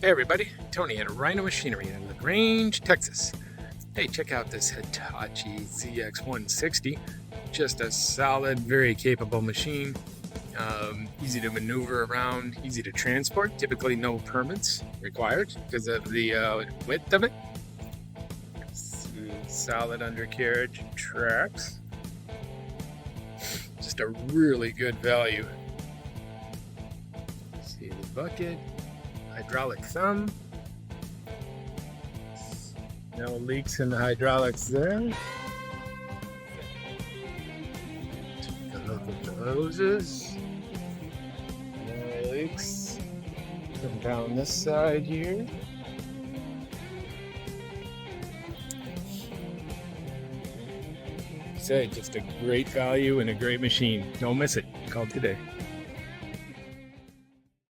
Hey everybody, Tony at Rhino Machinery in LaGrange, Texas. Hey, check out this Hitachi ZX160. Just a solid, very capable machine. Easy to maneuver around, easy to transport. Typically no permits required because of the width of it. Solid undercarriage tracks. Just a really good value. See the bucket. Hydraulic thumb. No leaks in the hydraulics there. Take a look at the hoses. No leaks. Come down this side here. Say, just a great value and a great machine. Don't miss it. Call today.